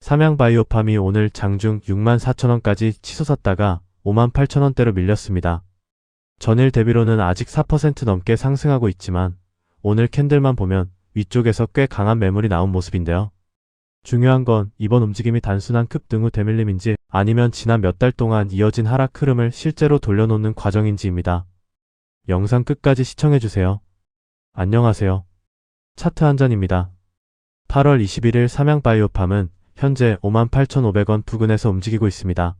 삼양바이오팜이 오늘 장중 64,000원까지 치솟았다가 58,000원대로 밀렸습니다. 전일 대비로는 아직 4% 넘게 상승하고 있지만 오늘 캔들만 보면 위쪽에서 꽤 강한 매물이 나온 모습인데요. 중요한 건 이번 움직임이 단순한 급등 후 대밀림인지 아니면 지난 몇 달 동안 이어진 하락 흐름을 실제로 돌려놓는 과정인지입니다. 영상 끝까지 시청해주세요. 안녕하세요. 차트 한 잔입니다. 8월 21일 삼양바이오팜은 현재 58,500원 부근에서 움직이고 있습니다.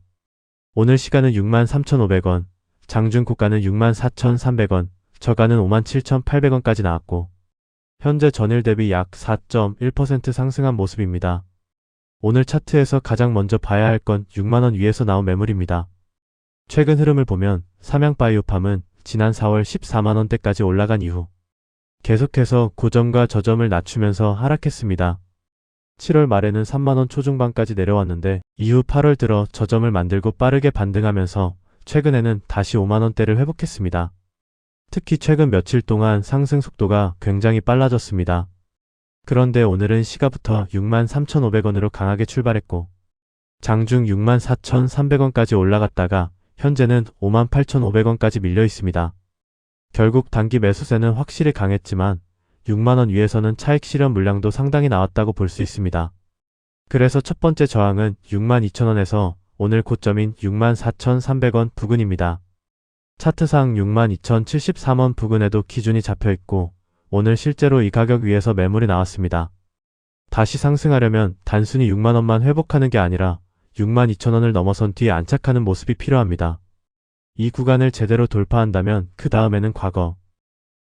오늘 시가는 63,500원, 장중 고가는 64,300원, 저가는 57,800원까지 나왔고 현재 전일 대비 약 4.1% 상승한 모습입니다. 오늘 차트에서 가장 먼저 봐야 할 건 6만원 위에서 나온 매물입니다. 최근 흐름을 보면 삼양바이오팜은 지난 4월 14만원대까지 올라간 이후 계속해서 고점과 저점을 낮추면서 하락했습니다. 7월 말에는 3만원 초중반까지 내려왔는데 이후 8월 들어 저점을 만들고 빠르게 반등하면서 최근에는 다시 5만원대를 회복했습니다. 특히 최근 며칠 동안 상승 속도가 굉장히 빨라졌습니다. 그런데 오늘은 시가부터 63,500원으로 강하게 출발했고 장중 64,300원까지 올라갔다가 현재는 58,500원까지 밀려 있습니다. 결국 단기 매수세는 확실히 강했지만 6만원 위에서는 차익 실현 물량도 상당히 나왔다고 볼 수 있습니다. 그래서 첫 번째 저항은 62,000원에서 오늘 고점인 64,300원 부근입니다. 차트상 62,073원 부근에도 기준이 잡혀있고 오늘 실제로 이 가격 위에서 매물이 나왔습니다. 다시 상승하려면 단순히 6만원만 회복하는 게 아니라 62,000원을 넘어선 뒤에 안착하는 모습이 필요합니다. 이 구간을 제대로 돌파한다면 그 다음에는 과거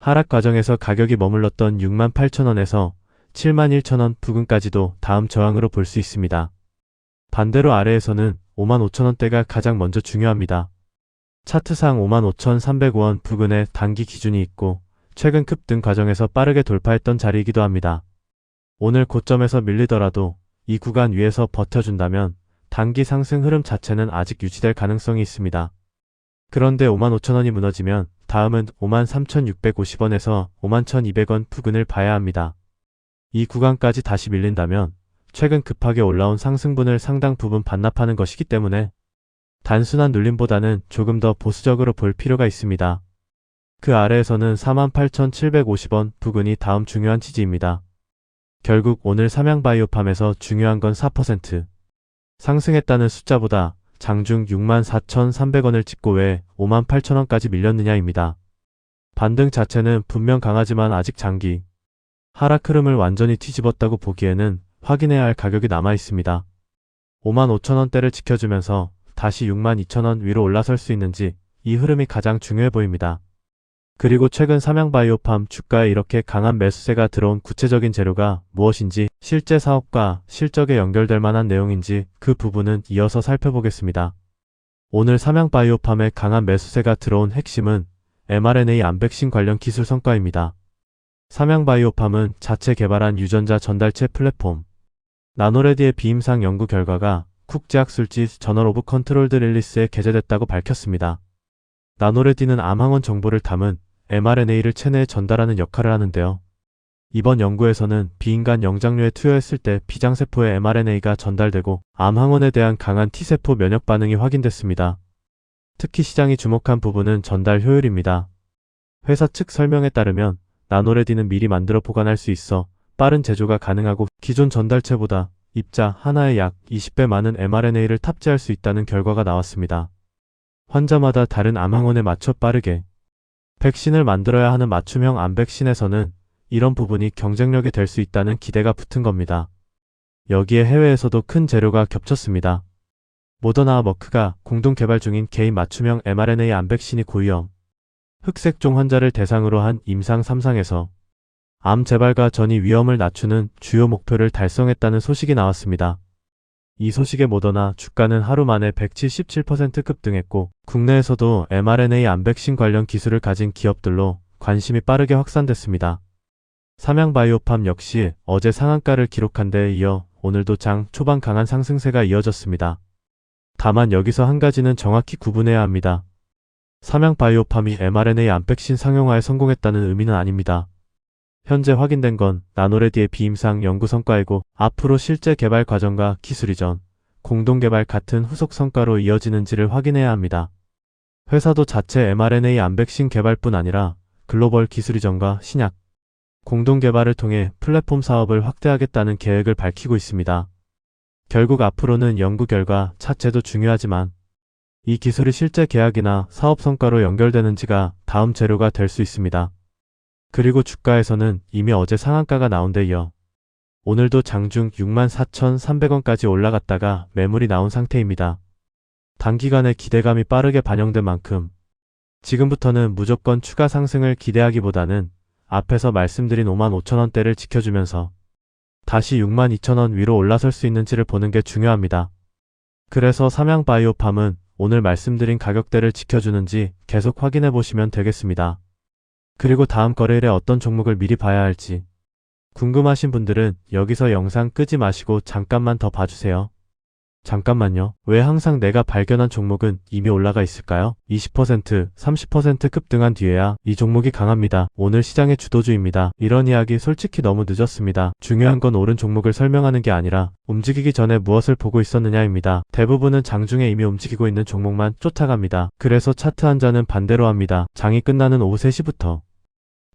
하락 과정에서 가격이 머물렀던 68,000원에서 71,000원 부근까지도 다음 저항으로 볼 수 있습니다. 반대로 아래에서는 55,000원대가 가장 먼저 중요합니다. 차트상 55,305원 부근에 단기 기준이 있고 최근 급등 과정에서 빠르게 돌파했던 자리이기도 합니다. 오늘 고점에서 밀리더라도 이 구간 위에서 버텨준다면 단기 상승 흐름 자체는 아직 유지될 가능성이 있습니다. 그런데 55,000원이 무너지면 다음은 53,650원에서 51,200원 부근을 봐야 합니다. 이 구간까지 다시 밀린다면 최근 급하게 올라온 상승분을 상당 부분 반납하는 것이기 때문에 단순한 눌림보다는 조금 더 보수적으로 볼 필요가 있습니다. 그 아래에서는 48,750원 부근이 다음 중요한 지지입니다. 결국 오늘 삼양바이오팜에서 중요한 건 4% 상승했다는 숫자보다 장중 64,300원을 찍고 왜 58,000원까지 밀렸느냐입니다. 반등 자체는 분명 강하지만 아직 장기 하락 흐름을 완전히 뒤집었다고 보기에는 확인해야 할 가격이 남아 있습니다. 55,000원대를 지켜주면서 다시 62,000원 위로 올라설 수 있는지 이 흐름이 가장 중요해 보입니다. 그리고 최근 삼양바이오팜 주가에 이렇게 강한 매수세가 들어온 구체적인 재료가 무엇인지 실제 사업과 실적에 연결될 만한 내용인지 그 부분은 이어서 살펴보겠습니다. 오늘 삼양바이오팜에 강한 매수세가 들어온 핵심은 mRNA 암백신 관련 기술 성과입니다. 삼양바이오팜은 자체 개발한 유전자 전달체 플랫폼 나노레디의 비임상 연구 결과가 국제학술지 저널 오브 컨트롤드 릴리스에 게재됐다고 밝혔습니다. 나노레디는 암항원 정보를 담은 mRNA를 체내에 전달하는 역할을 하는데요. 이번 연구에서는 비인간 영장류에 투여했을 때 비장세포의 mRNA가 전달되고 암항원에 대한 강한 T세포 면역 반응이 확인됐습니다. 특히 시장이 주목한 부분은 전달 효율입니다. 회사 측 설명에 따르면 나노레디는 미리 만들어 보관할 수 있어 빠른 제조가 가능하고 기존 전달체보다 입자 하나에 약 20배 많은 mRNA를 탑재할 수 있다는 결과가 나왔습니다. 환자마다 다른 암항원에 맞춰 빠르게 백신을 만들어야 하는 맞춤형 암백신에서는 이런 부분이 경쟁력이 될 수 있다는 기대가 붙은 겁니다. 여기에 해외에서도 큰 재료가 겹쳤습니다. 모더나와 머크가 공동 개발 중인 개인 맞춤형 mRNA 암백신이 고위험, 흑색종 환자를 대상으로 한 임상 3상에서 암 재발과 전이 위험을 낮추는 주요 목표를 달성했다는 소식이 나왔습니다. 이 소식에 모더나 주가는 하루 만에 177% 급등했고 국내에서도 mRNA 암백신 관련 기술을 가진 기업들로 관심이 빠르게 확산됐습니다. 삼양바이오팜 역시 어제 상한가를 기록한 데에 이어 오늘도 장 초반 강한 상승세가 이어졌습니다. 다만 여기서 한 가지는 정확히 구분해야 합니다. 삼양바이오팜이 mRNA 암백신 상용화에 성공했다는 의미는 아닙니다. 현재 확인된 건 나노레디의 비임상 연구 성과이고 앞으로 실제 개발 과정과 기술 이전, 공동개발 같은 후속 성과로 이어지는지를 확인해야 합니다. 회사도 자체 mRNA 암백신 개발뿐 아니라 글로벌 기술 이전과 신약, 공동개발을 통해 플랫폼 사업을 확대하겠다는 계획을 밝히고 있습니다. 결국 앞으로는 연구 결과 자체도 중요하지만 이 기술이 실제 계약이나 사업 성과로 연결되는지가 다음 재료가 될 수 있습니다. 그리고 주가에서는 이미 어제 상한가가 나온 데 이어 오늘도 장중 64,300원까지 올라갔다가 매물이 나온 상태입니다. 단기간에 기대감이 빠르게 반영된 만큼 지금부터는 무조건 추가 상승을 기대하기보다는 앞에서 말씀드린 55,000원대를 지켜주면서 다시 62,000원 위로 올라설 수 있는지를 보는 게 중요합니다. 그래서 삼양바이오팜은 오늘 말씀드린 가격대를 지켜주는지 계속 확인해 보시면 되겠습니다. 그리고 다음 거래일에 어떤 종목을 미리 봐야 할지 궁금하신 분들은 여기서 영상 끄지 마시고 잠깐만 더 봐주세요. 잠깐만요. 왜 항상 내가 발견한 종목은 이미 올라가 있을까요? 20%, 30% 급등한 뒤에야 이 종목이 강합니다. 오늘 시장의 주도주입니다. 이런 이야기 솔직히 너무 늦었습니다. 중요한 건 오른 종목을 설명하는 게 아니라 움직이기 전에 무엇을 보고 있었느냐입니다. 대부분은 장중에 이미 움직이고 있는 종목만 쫓아갑니다. 그래서 차트 한자는 반대로 합니다. 장이 끝나는 오후 3시부터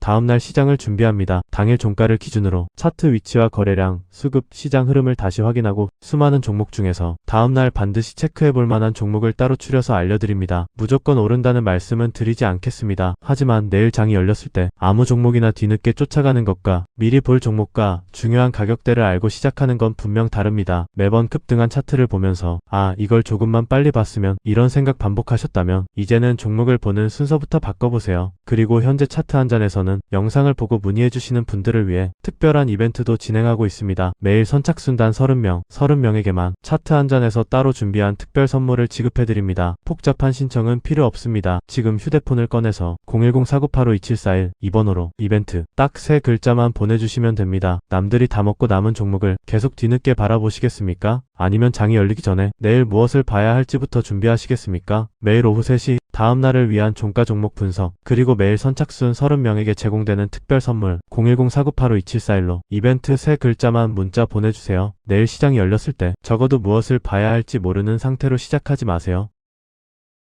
다음날 시장을 준비합니다. 당일 종가를 기준으로 차트 위치와 거래량, 수급, 시장 흐름을 다시 확인하고 수많은 종목 중에서 다음날 반드시 체크해볼 만한 종목을 따로 추려서 알려드립니다. 무조건 오른다는 말씀은 드리지 않겠습니다. 하지만 내일 장이 열렸을 때 아무 종목이나 뒤늦게 쫓아가는 것과 미리 볼 종목과 중요한 가격대를 알고 시작하는 건 분명 다릅니다. 매번 급등한 차트를 보면서 이걸 조금만 빨리 봤으면 이런 생각 반복하셨다면 이제는 종목을 보는 순서부터 바꿔보세요. 그리고 현재 차트 한 잔에서는 영상을 보고 문의해주시는 분들을 위해 특별한 이벤트도 진행하고 있습니다. 매일 선착순단 30명에게만 차트 한 잔에서 따로 준비한 특별 선물을 지급해드립니다. 복잡한 신청은 필요 없습니다. 지금 휴대폰을 꺼내서 010-4985-2741 2번호로 이벤트 딱 3글자만 보내주시면 됩니다. 남들이 다 먹고 남은 종목을 계속 뒤늦게 바라보시겠습니까? 아니면 장이 열리기 전에 내일 무엇을 봐야 할지부터 준비하시겠습니까? 매일 오후 3시 다음날을 위한 종가 종목 분석 그리고 매일 선착순 30명에게 제공되는 특별 선물 010-4985-2741로 이벤트 3글자만 문자 보내주세요. 내일 시장이 열렸을 때 적어도 무엇을 봐야 할지 모르는 상태로 시작하지 마세요.